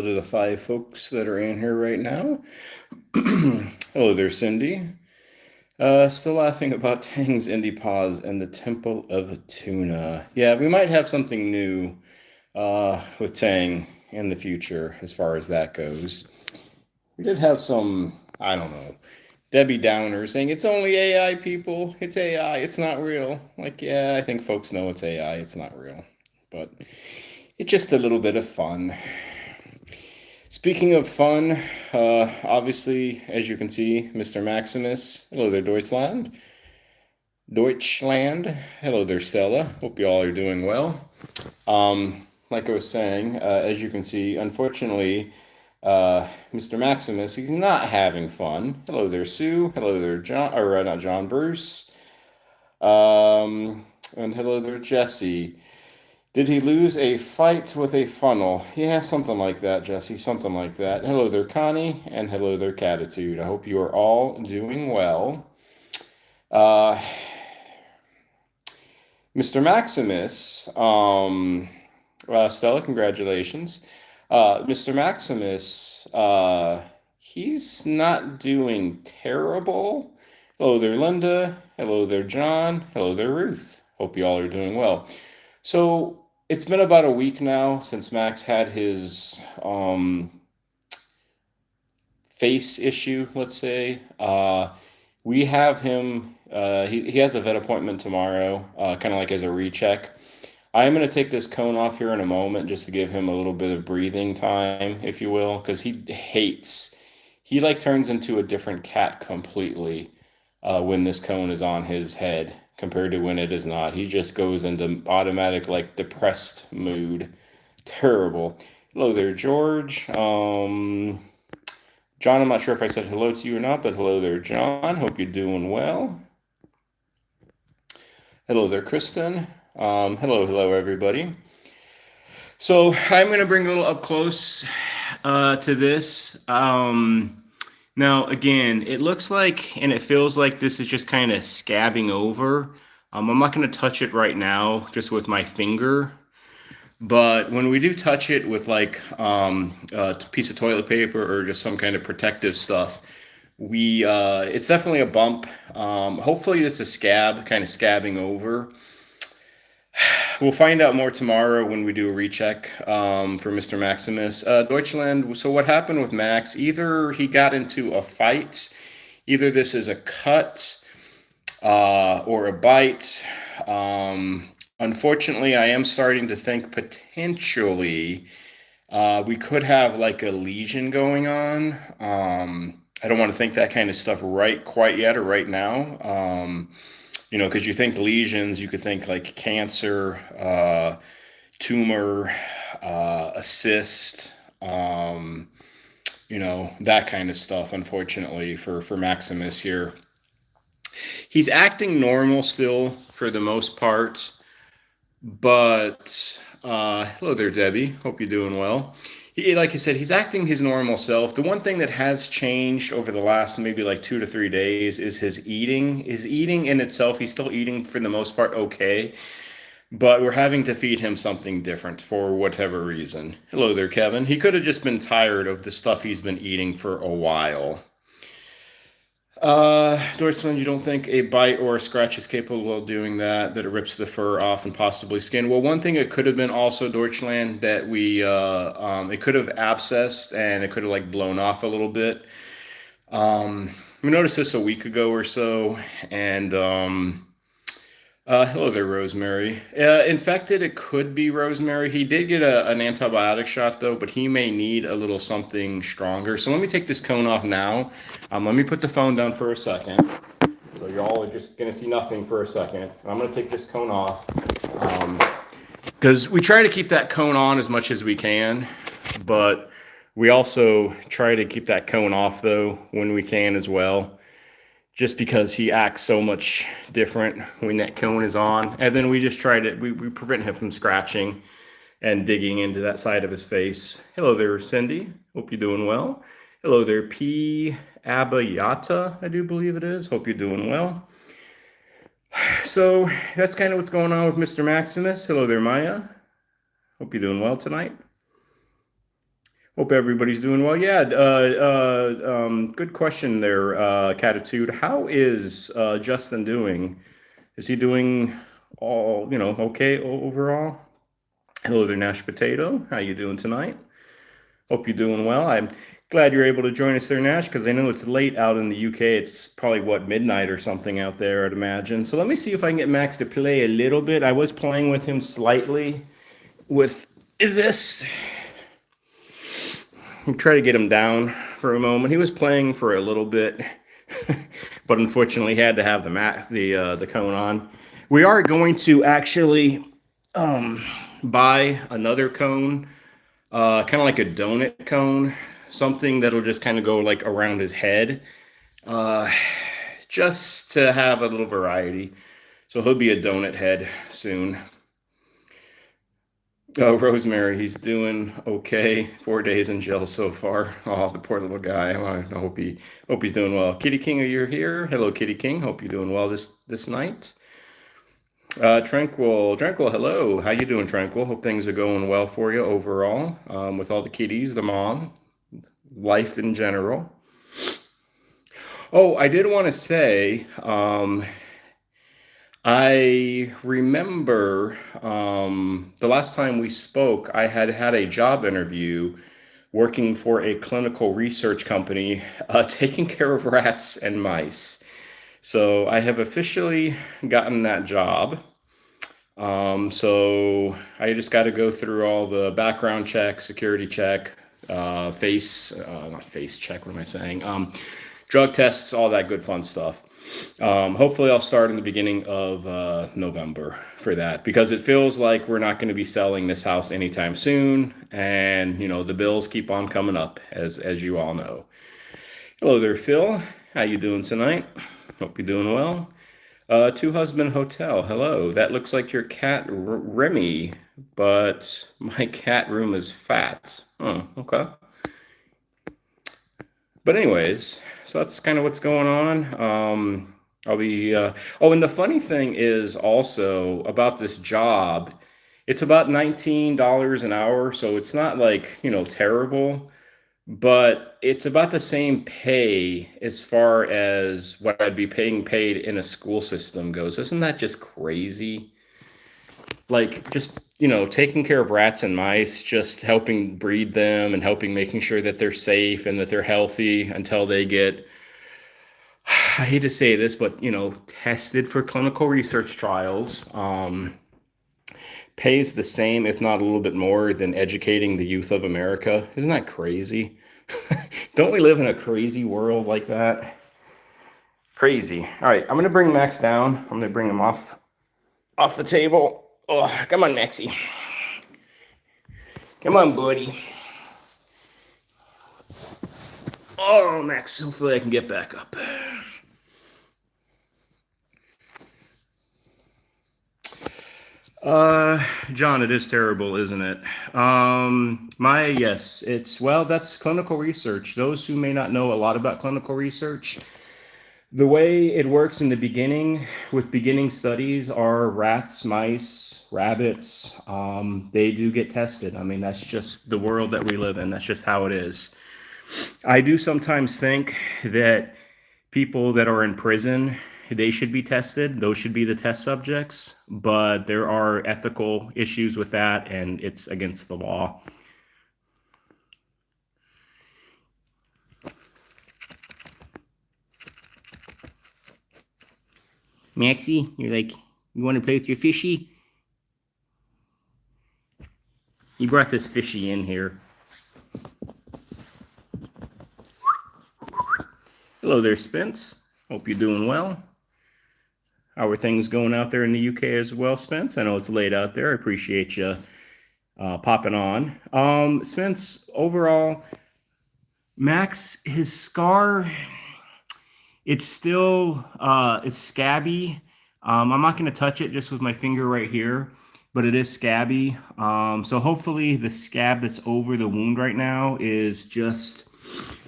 to the 5 folks that are in here right now. Hello there, Cindy. Still laughing about Tang's Indie Paws and the Temple of Tuna. Yeah, we might have something new with Tang in the future as far as that goes. We did have some, I don't know, Debbie Downer saying it's only AI, people. It's AI. It's not real. Like, yeah, I think folks know it's AI. It's not real. But it's just a little bit of fun. Speaking of fun, obviously, as you can see, Mr. Maximus. Hello there, Deutschland. Deutschland. Hello there, Stella. Hope you all are doing well. Like I was saying, as you can see, unfortunately, Mr. Maximus, he's not having fun. Hello there, Sue. Hello there, John, or not John, Bruce. And hello there, Jesse. Did he lose a fight with a funnel? Yeah, something like that, Jesse. Something like that. Hello there, Connie, and hello there, Catitude. I hope you are all doing well. Uh, Mr. Maximus, Stella, congratulations. Mr. Maximus, he's not doing terrible. Hello there, Linda. Hello there, John. Hello there, Ruth. Hope you all are doing well. So it's been about a week now since Max had his face issue, let's say. We have him, he has a vet appointment tomorrow, kind of like as a recheck. I'm going to take this cone off here in a moment just to give him a little bit of breathing time, if you will, because he like turns into a different cat completely when this cone is on his head compared to when it is not. He just goes into automatic, like, depressed mood. Terrible. Hello there, George. John, I'm not sure if I said hello to you or not, but hello there, John. Hope you're doing well. Hello there, Kristen. Hello, everybody. So I'm going to bring a little up close to this. Now, again, it looks like and it feels like this is just kind of scabbing over. I'm not going to touch it right now, just with my finger. But when we do touch it with like a piece of toilet paper or just some kind of protective stuff, it's definitely a bump. Hopefully it's a scab, kind of scabbing over. We'll find out more tomorrow when we do a recheck for Mr. Maximus. Deutschland, so what happened with Max? Either he got into a fight, either this is a cut or a bite. Unfortunately, I am starting to think potentially we could have like a lesion going on. I don't want to think that kind of stuff right quite yet or right now. Because you think lesions, you could think like cancer, tumor, a cyst, that kind of stuff, unfortunately, for Maximus here. He's acting normal still for the most part, but hello there, Debbie. Hope you're doing well. Like I said, he's acting his normal self. The one thing that has changed over the last maybe like 2 to 3 days is his eating. His eating in itself, he's still eating for the most part okay, but we're having to feed him something different for whatever reason. Hello there, Kevin. He could have just been tired of the stuff he's been eating for a while. Deutschland, you don't think a bite or a scratch is capable of doing that it rips the fur off and possibly skin? Well, one thing it could have been also, Deutschland, that it could have abscessed and it could have like blown off a little bit. We noticed this a week ago or so, and hello there, Rosemary. Infected, it could be Rosemary. He did get an antibiotic shot, though, but he may need a little something stronger. So let me take this cone off now. Let me put the phone down for a second. So y'all are just going to see nothing for a second. I'm going to take this cone off. Because we try to keep that cone on as much as we can, but we also try to keep that cone off, though, when we can as well. Just because he acts so much different when that cone is on. And then we just try to, we prevent him from scratching and digging into that side of his face. Hello there, Cindy. Hope you're doing well. Hello there, P. Abayata, I do believe it is. Hope you're doing well. So that's kind of what's going on with Mr. Maximus. Hello there, Maya. Hope you're doing well tonight. Hope everybody's doing well. Yeah, good question there, Catitude. How is Justin doing? Is he doing all, okay overall? Hello there, Nash Potato. How you doing tonight? Hope you're doing well. I'm glad you're able to join us there, Nash, because I know it's late out in the UK. It's probably, what, midnight or something out there, I'd imagine. So let me see if I can get Max to play a little bit. I was playing with him slightly with this. Try to get him down for a moment. He was playing for a little bit, but unfortunately had to have the cone on. We are going to actually buy another cone, kind of like a donut cone, something that'll just kind of go like around his head, just to have a little variety. So he'll be a donut head soon. Oh, Rosemary, he's doing okay. 4 days in jail so far. Oh, the poor little guy. I hope he's doing well. Kitty King, are you here? Hello, Kitty King. Hope you're doing well this night. Tranquil, hello. How you doing, Tranquil? Hope things are going well for you overall, with all the kitties, the mom, life in general. Oh, I did want to say, I remember the last time we spoke, I had a job interview working for a clinical research company, taking care of rats and mice. So I have officially gotten that job. So I just got to go through all the background check, security check, not face check, what am I saying? Drug tests, all that good fun stuff. Hopefully I'll start in the beginning of November for that, because it feels like we're not going to be selling this house anytime soon. And, the bills keep on coming up, as you all know. Hello there, Phil. How you doing tonight? Hope you're doing well. Two Husband Hotel. Hello. That looks like your cat, Remy, but my cat room is fat. Oh, okay. But anyways, so that's kind of what's going on. I'll be, and the funny thing is also about this job, it's about $19 an hour, so it's not like, terrible, but it's about the same pay as far as what I'd be paying paid in a school system goes. Isn't that just crazy? Like, just, taking care of rats and mice, just helping breed them and helping making sure that they're safe and that they're healthy until they get, I hate to say this, but, tested for clinical research trials, pays the same, if not a little bit more, than educating the youth of America. Isn't that crazy? Don't we live in a crazy world like that? Crazy. All right, I'm going to bring Max down. I'm going to bring him off the table. Oh, come on, Maxie. Come on, buddy. Oh, Max, hopefully I can get back up. John, it is terrible, isn't it? Yes, that's clinical research. Those who may not know a lot about clinical research, the way it works in the beginning with beginning studies are rats, mice, rabbits. They do get tested. I mean, that's just the world that we live in. That's just how it is. I do sometimes think that people that are in prison, they should be tested. Those should be the test subjects. But there are ethical issues with that, and it's against the law. Maxie, you want to play with your fishy? You brought this fishy in here. Hello there, Spence. Hope you're doing well. How are things going out there in the UK as well, Spence? I know it's late out there. I appreciate you popping on. Spence, overall, Max, his scar, it's still, it's scabby. I'm not going to touch it just with my finger right here, but it is scabby. So hopefully the scab that's over the wound right now is just,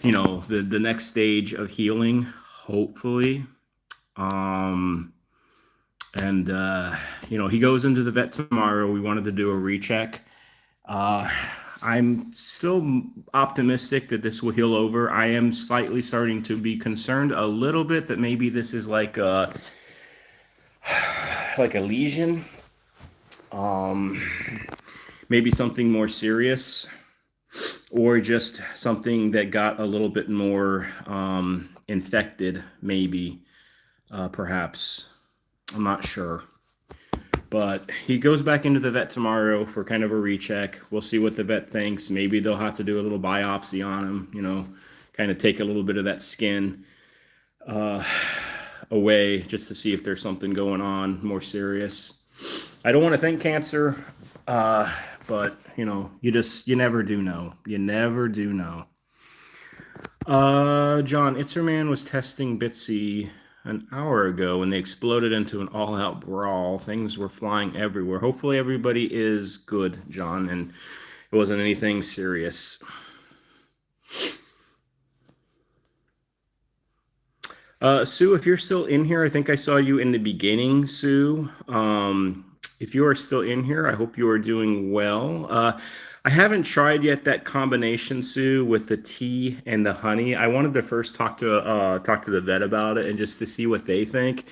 the next stage of healing, hopefully. He goes into the vet tomorrow. We wanted to do a recheck. I'm still optimistic that this will heal over. I am slightly starting to be concerned a little bit that maybe this is like a lesion, maybe something more serious, or just something that got a little bit more infected, maybe, perhaps. I'm not sure. But he goes back into the vet tomorrow for kind of a recheck. We'll see what the vet thinks. Maybe they'll have to do a little biopsy on him, kind of take a little bit of that skin away just to see if there's something going on more serious. I don't want to think cancer, but you never do know. You never do know. John Itzerman was testing Bitsy an hour ago when they exploded into an all-out brawl. Things were flying everywhere. Hopefully everybody is good, John, and it wasn't anything serious. Sue, if you're still in here, I think I saw you in the beginning, Sue. If you are still in here, I hope you are doing well. I haven't tried yet that combination, Sue, with the tea and the honey. I wanted to first talk to the vet about it and just to see what they think,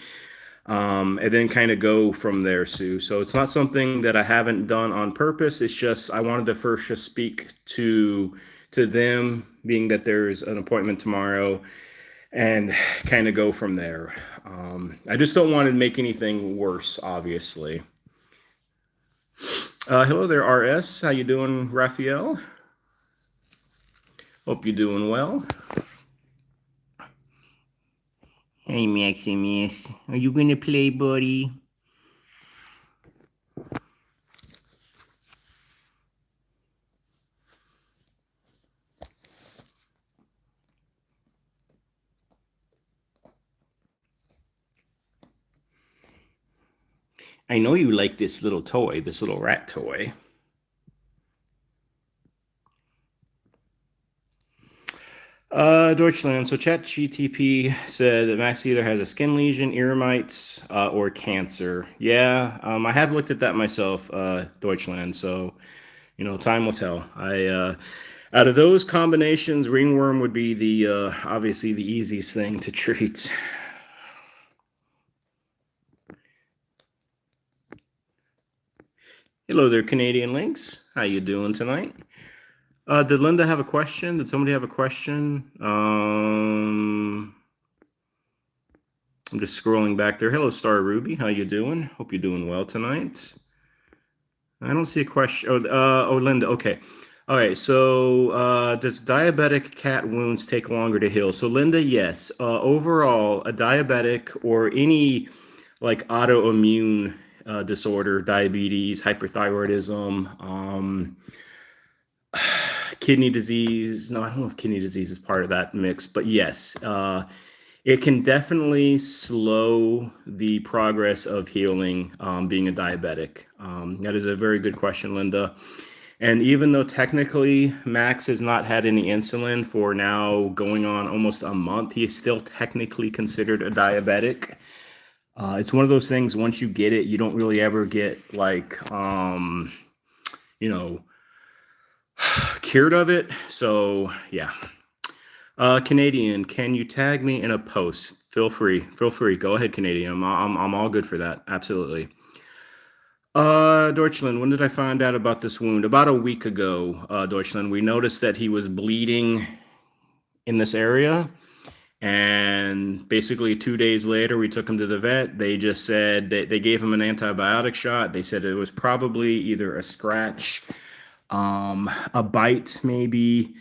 and then kind of go from there, Sue. So it's not something that I haven't done on purpose. It's just I wanted to first just speak to them, being that there's an appointment tomorrow, and kind of go from there. I just don't want to make anything worse, obviously. Hello there, RS. How you doing, Raphael? Hope you're doing well. Hey, Maximus. Are you going to play, buddy? I know you like this little toy, this little rat toy. Deutschland. So ChatGTP said that Max either has a skin lesion, ear mites, or cancer. Yeah, I have looked at that myself, Deutschland. So, time will tell. Out of those combinations, ringworm would be the obviously the easiest thing to treat. Hello there, Canadian Links. How you doing tonight? Did Linda have a question? Did somebody have a question? I'm just scrolling back there. Hello, Star Ruby. How you doing? Hope you're doing well tonight. I don't see a question. Linda. Okay. All right. So, does diabetic cat wounds take longer to heal? So, Linda, yes. Overall, a diabetic or any like autoimmune disorder, diabetes, hyperthyroidism, kidney disease. No, I don't know if kidney disease is part of that mix, but yes, it can definitely slow the progress of healing, being a diabetic. That is a very good question, Linda. And even though technically Max has not had any insulin for now going on almost a month, he is still technically considered a diabetic. It's one of those things, once you get it, you don't really ever get cured of it. So yeah. Canadian, can you tag me in a post? Feel free. Go ahead, Canadian. I'm all good for that. Absolutely. Deutschland, when did I find out about this wound? About a week ago, Deutschland. We noticed that he was bleeding in this area. And basically 2 days later, we took him to the vet. They just said that they gave him an antibiotic shot. They said it was probably either a scratch, a bite, maybe,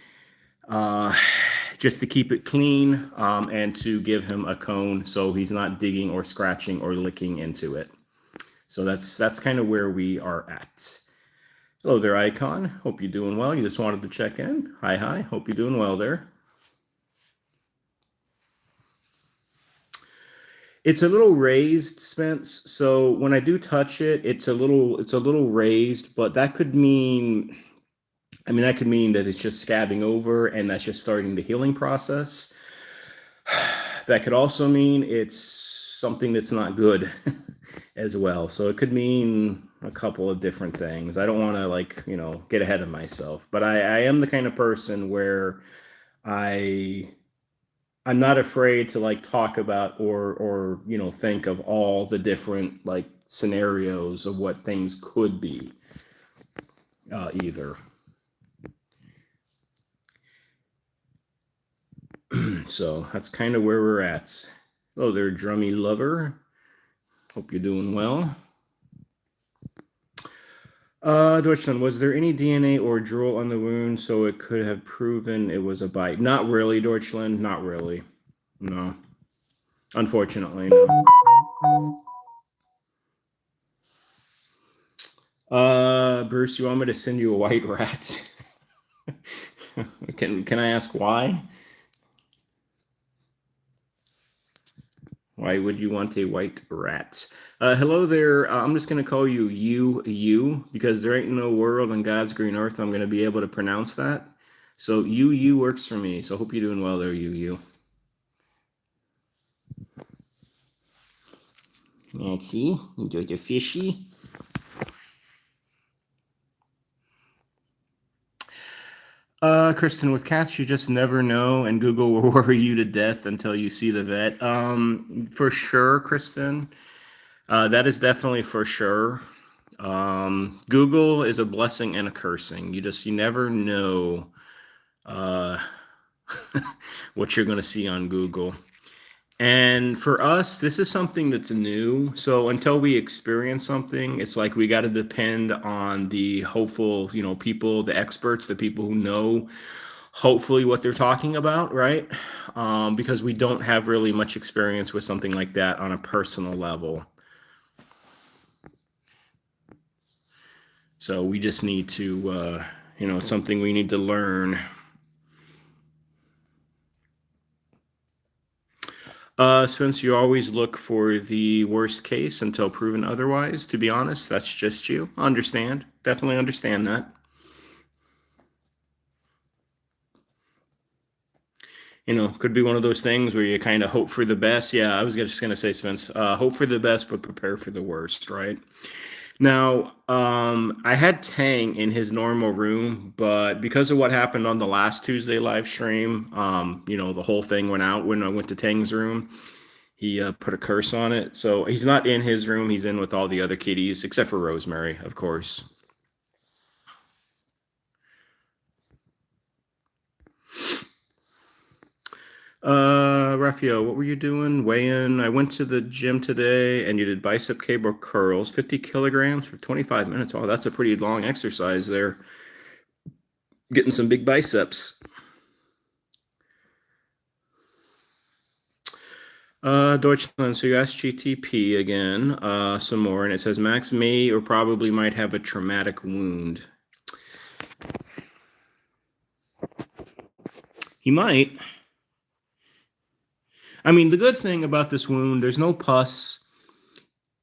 just to keep it clean, and to give him a cone so he's not digging or scratching or licking into it. So that's kind of where we are at. Hello there, Icon. Hope you're doing well. You just wanted to check in. Hi. Hope you're doing well there. It's a little raised, Spence. So when I do touch it, it's a little raised, but that could mean, that it's just scabbing over and that's just starting the healing process. That could also mean it's something that's not good as well. So it could mean a couple of different things. I don't want to like, get ahead of myself, but I am the kind of person where I I'm not afraid to like talk about or think of all the different like scenarios of what things could be either. So that's kind of where we're at. Hello there, drummy lover. Hope you're doing well. Deutschland, was there any DNA or drool on the wound so it could have proven it was a bite? Not really, Deutschland. Not really. No. Unfortunately, no. Bruce, you want me to send you a white rat? Can I ask why? Why would you want a white rat? Hello there. I'm just going to call you you because there ain't no world on God's green earth I'm going to be able to pronounce that. So you works for me. So hope you're doing well there, you. Let's see. Enjoy the fishy. Kristen, with cats, you just never know, and Google will worry you to death until you see the vet. For sure, Kristen. That is definitely for sure. Google is a blessing and a cursing. You never know uh, what you're going to see on Google. And for us, this is something that's new. So until we experience something, it's like we got to depend on the hopeful, people, the experts, the people who know hopefully what they're talking about, right? Because we don't have really much experience with something like that on a personal level. So we just need to, it's something we need to learn. Spence, you always look for the worst case until proven otherwise. To be honest, that's just you. Understand. Definitely understand that. Could be one of those things where you kind of hope for the best. Yeah, I was just going to say, Spence, hope for the best, but prepare for the worst, right? Now, I had Tang in his normal room, but because of what happened on the last Tuesday live stream, the whole thing went out when I went to Tang's room. He put a curse on it. So he's not in his room. He's in with all the other kitties, except for Rosemary, of course. Raphael, what were you doing? Weigh in. I went to the gym today and you did bicep cable curls, 50 kilograms for 25 minutes. Oh, that's a pretty long exercise there. Getting some big biceps. Deutschland, so you asked GTP again, some more, and it says Max may or probably might have a traumatic wound. He might. I mean, the good thing about this wound, there's no pus.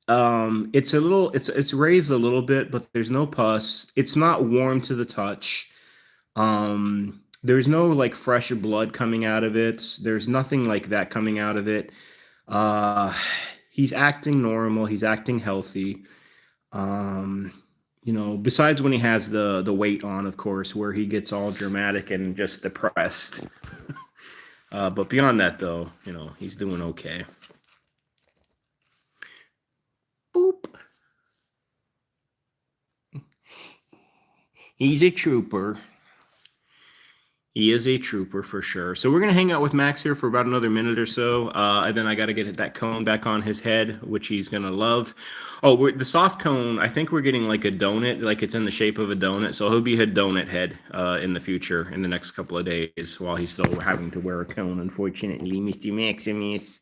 It's raised a little bit, but there's no pus. It's not warm to the touch. There's no like fresh blood coming out of it. There's nothing like that coming out of it. Uh, he's acting normal. He's acting healthy. Besides when he has the weight on, of course, where he gets all dramatic and just depressed. But beyond that, though, he's doing okay. Boop. He's a trooper. He is a trooper for sure. So we're going to hang out with Max here for about another minute or so. And then I got to get that cone back on his head, which he's going to love. Oh, the soft cone, I think we're getting like a donut, like it's in the shape of a donut. So he'll be a donut head in the future, in the next couple of days, while he's still having to wear a cone, unfortunately, Mr. Maximus.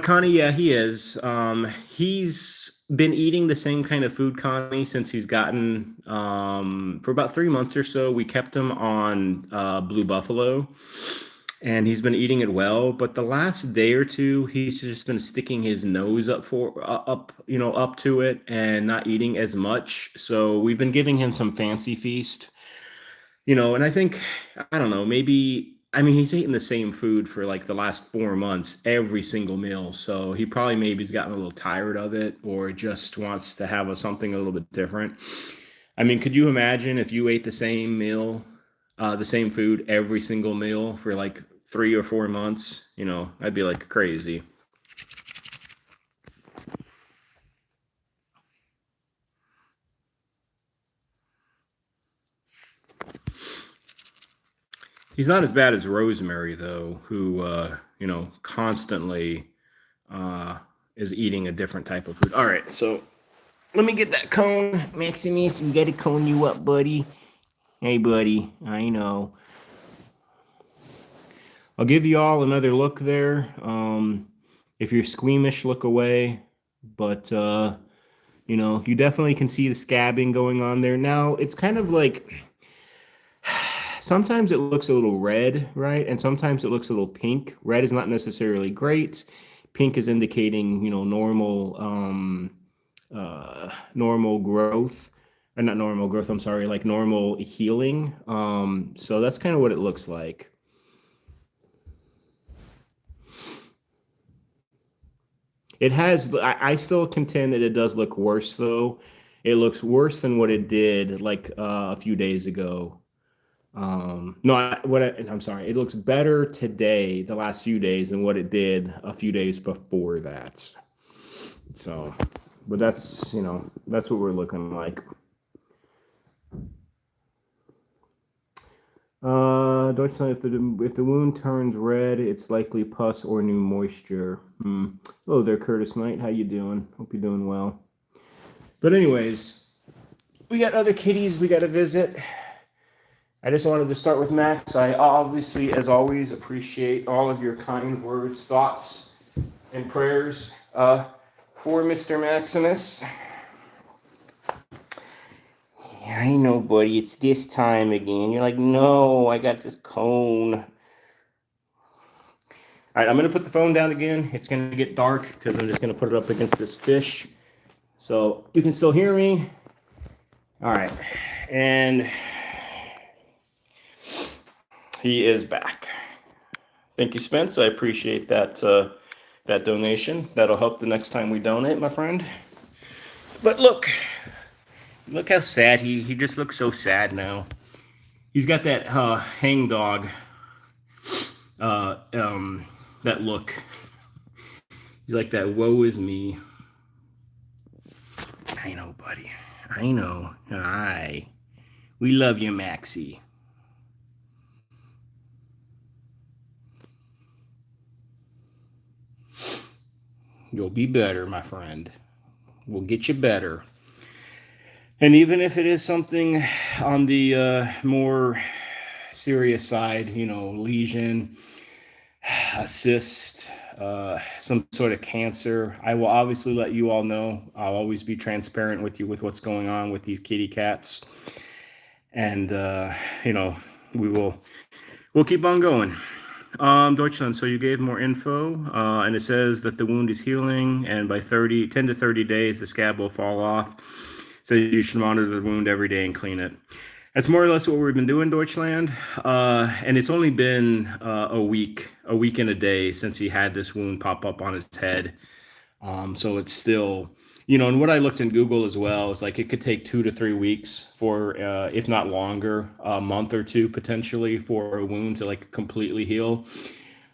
Connie, yeah, he is. He's been eating the same kind of food, Connie, since he's gotten for about 3 months or so. We kept him on Blue Buffalo, and he's been eating it well. But the last day or two, he's just been sticking his nose up to it and not eating as much. So we've been giving him some fancy feast, and I think, I don't know, maybe I mean, he's eating the same food for like the last 4 months, every single meal. So he probably maybe's gotten a little tired of it or just wants to have something a little bit different. I mean, could you imagine if you ate the same meal, the same food every single meal for like 3 or 4 months? You know, I'd be like crazy. He's not as bad as Rosemary, though, who, constantly uh, is eating a different type of food. All right, so let me get that cone. Maximus, we got to cone you up, buddy. Hey, buddy, I know. I'll give you all another look there. If you're squeamish, look away. But, you definitely can see the scabbing going on there. Now, it's kind of like sometimes it looks a little red, right? And sometimes it looks a little pink. Red is not necessarily great. Pink is indicating, normal growth. Or not normal growth, I'm sorry, like normal healing. So that's kind of what it looks like. It has, I still contend that it does look worse though. It looks worse than what it did like a few days ago. No, I'm sorry. It looks better today, the last few days, than what it did a few days before that. So, but that's what we're looking like. Deutschland, if the wound turns red, it's likely pus or new moisture. Hello there, Curtis Knight. How you doing? Hope you're doing well. But anyways, we got other kitties we got to visit. I just wanted to start with Max. I obviously, as always, appreciate all of your kind words, thoughts, and prayers for Mr. Maximus. Yeah, I know, buddy. It's this time again. You're like, no, I got this cone. All right, I'm going to put the phone down again. It's going to get dark because I'm just going to put it up against this fish. So you can still hear me. All right. And he is back. Thank you, Spence. I appreciate that donation. That'll help the next time we donate, my friend. But look how sad he just looks so sad now. He's got that hang dog, that look. He's like that. Woe is me. I know, buddy. I know. Hi. We love you, Maxie. You'll be better, my friend. We'll get you better. And even if it is something on the more serious side, lesion, a cyst, some sort of cancer, I will obviously let you all know. I'll always be transparent with you with what's going on with these kitty cats. And, we'll keep on going. Deutschland, so you gave more info, and it says that the wound is healing, and by 10 to 30 days, the scab will fall off. So you should monitor the wound every day and clean it. That's more or less what we've been doing, Deutschland. And it's only been a week and a day since he had this wound pop up on his head. So it's still, and what I looked in Google as well is like it could take 2 to 3 weeks for, if not longer, a month or two potentially for a wound to like completely heal.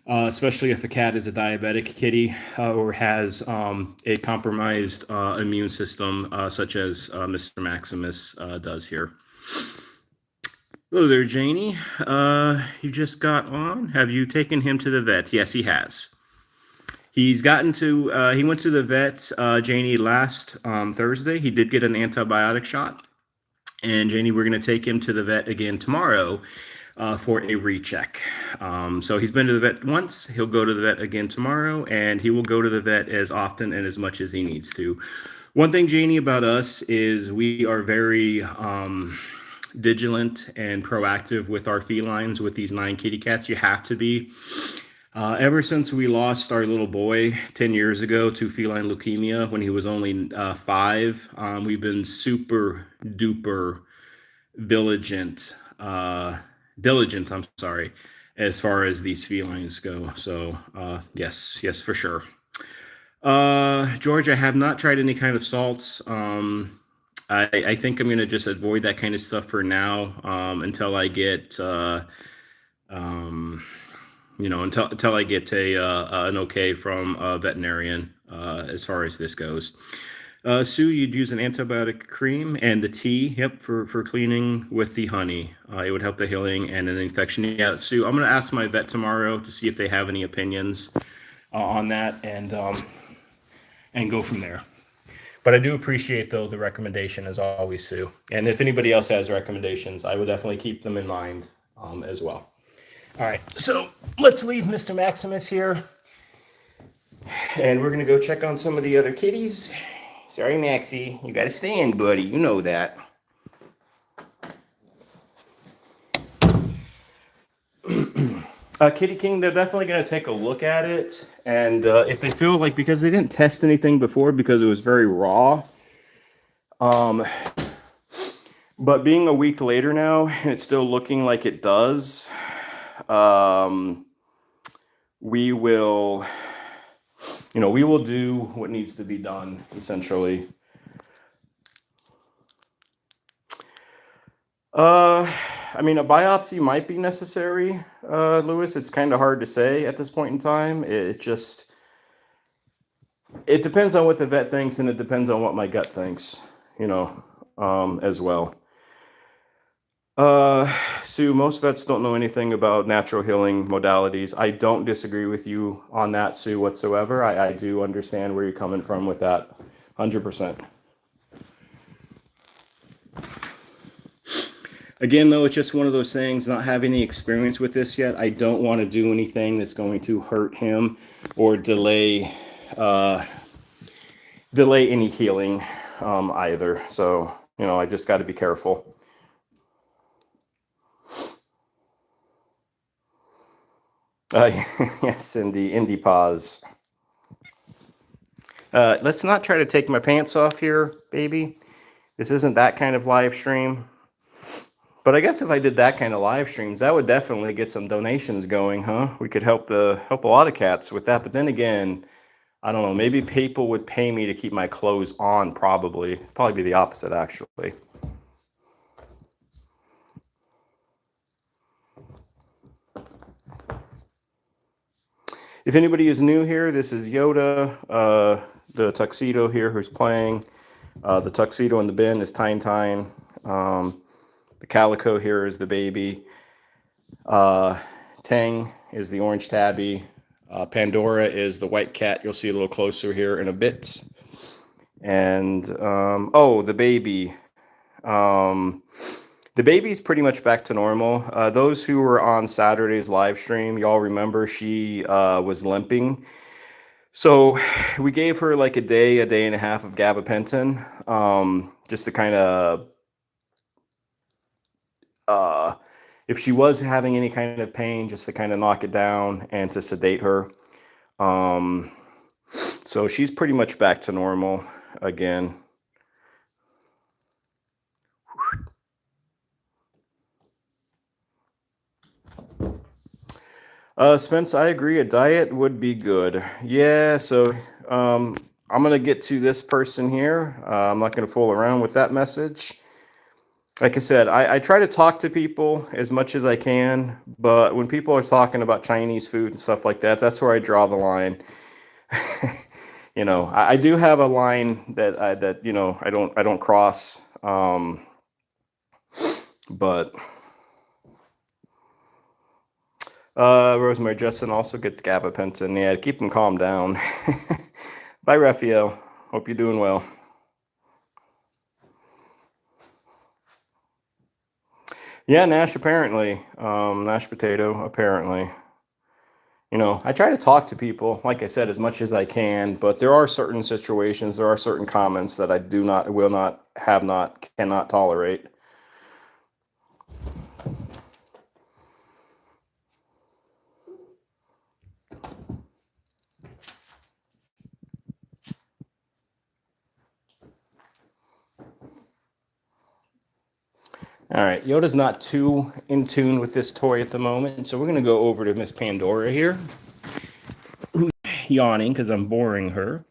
Especially if a cat is a diabetic kitty or has a compromised immune system, such as Mr. Maximus does here. Hello there, Janie. You just got on. Have you taken him to the vet? Yes, he has. He went to the vet, Janie, last Thursday. He did get an antibiotic shot. And Janie, we're going to take him to the vet again tomorrow for a recheck. So he's been to the vet once. He'll go to the vet again tomorrow, and he will go to the vet as often and as much as he needs to. One thing, Janie, about us is we are very vigilant and proactive with our felines, with these 9 kitty cats. You have to be. Ever since we lost our little boy 10 years ago to feline leukemia when he was only 5, we've been super duper diligent, as far as these felines go. So yes, for sure. George, I have not tried any kind of salts. I think I'm gonna just avoid that kind of stuff for now, until I get um, until I get an okay from a veterinarian, as far as this goes. Sue, you'd use an antibiotic cream and the tea, yep, for cleaning with the honey. It would help the healing and an infection. Yeah, Sue, I'm going to ask my vet tomorrow to see if they have any opinions on that, and go from there. But I do appreciate, though, the recommendation as always, Sue. And if anybody else has recommendations, I would definitely keep them in mind, as well. All right, so let's leave Mr. Maximus here, and we're going to go check on some of the other kitties. Sorry, Maxie, you got to stay in, buddy. You know that. Kitty King, they're definitely going to take a look at it. And if they feel like, because they didn't test anything before because it was very raw. But being a week later now, and it's still looking like it does, we will do what needs to be done, essentially. I mean, a biopsy might be necessary, Lewis. It's kind of hard to say at this point in time. It depends on what the vet thinks, and it depends on what my gut thinks, as well. Sue, most vets don't know anything about natural healing modalities. I don't disagree with you on that, Sue, whatsoever. I do understand where you're coming from with that, 100%. Again, though, it's just one of those things, not having any experience with this yet. I don't want to do anything that's going to hurt him or delay any healing, either. So, I just got to be careful. Yes, indie PAWS. Let's not try to take my pants off here, baby. This isn't that kind of live stream. But I guess if I did that kind of live streams, that would definitely get some donations going, huh? We could help a lot of cats with that. But then again, I don't know. Maybe people would pay me to keep my clothes on. Probably be the opposite, actually. If anybody is new here, this is Yoda, the tuxedo here who's playing. The tuxedo in the bin is Tine Tine. The calico here is the baby. Tang is the orange tabby. Pandora is the white cat. You'll see a little closer here in a bit. And, the baby. The baby's pretty much back to normal. Those who were on Saturday's live stream, y'all remember she was limping. So we gave her like a day and a half of gabapentin, just to kind of, if she was having any kind of pain, just to kind of knock it down and to sedate her. So she's pretty much back to normal again. Spence, I agree. A diet would be good. Yeah, so I'm going to get to this person here. I'm not going to fool around with that message. Like I said, I try to talk to people as much as I can, but when people are talking about Chinese food and stuff like that, that's where I draw the line. I do have a line that I don't cross. But Rosemary Justin also gets gabapentin. Yeah, to keep them calm down. Bye, Raphael. Hope you're doing well. Yeah, Nash apparently. Nash potato apparently. I try to talk to people, like I said, as much as I can, but there are certain situations, there are certain comments that I do not, will not, have not, cannot tolerate. All right, Yoda's not too in tune with this toy at the moment, so we're going to go over to Miss Pandora here, who's yawning because I'm boring her.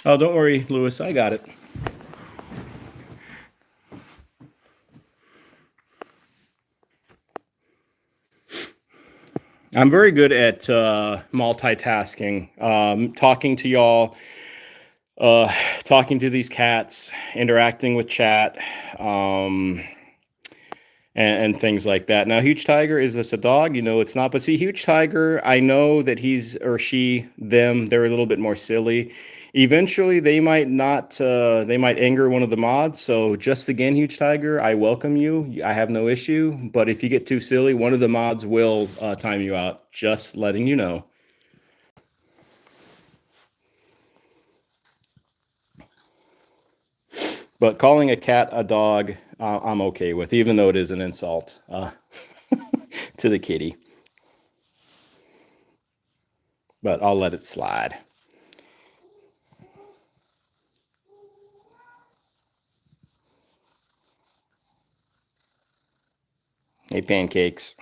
Oh, don't worry, Lewis, I got it. I'm very good at multitasking, talking to y'all, talking to these cats, interacting with chat, and things like that. Now, Huge Tiger, is this a dog? You know, it's not. But see, Huge Tiger, I know that he's or she, them, they're a little bit more silly. Eventually, they might not, they might anger one of the mods. So just again, Huge Tiger, I welcome you. I have no issue. But if you get too silly, one of the mods will time you out. Just letting you know. But calling a cat a dog, I'm okay with, even though it is an insult to the kitty. But I'll let it slide. Hey, pancakes.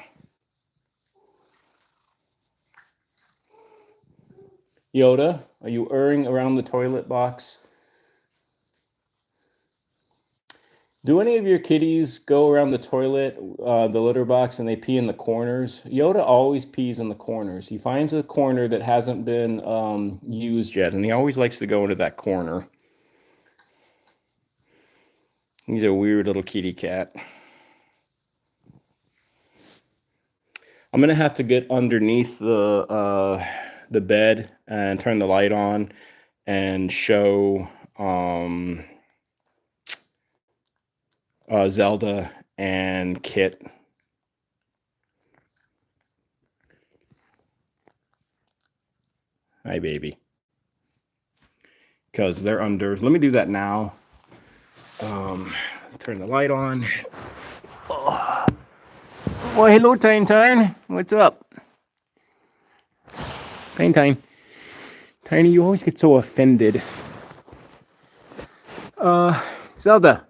Yoda, are you erring around the toilet box? Do any of your kitties go around the toilet, the litter box, and they pee in the corners? Yoda always pees in the corners. He finds a corner that hasn't been used yet, and he always likes to go into that corner. He's a weird little kitty cat. I'm gonna have to get underneath the bed and turn the light on and show Zelda and Kit. Hi, baby. Because they're under. Let me do that now. Turn the light on. Oh. Well, hello, Tine. What's up? Tine. Tiny, you always get so offended. Zelda.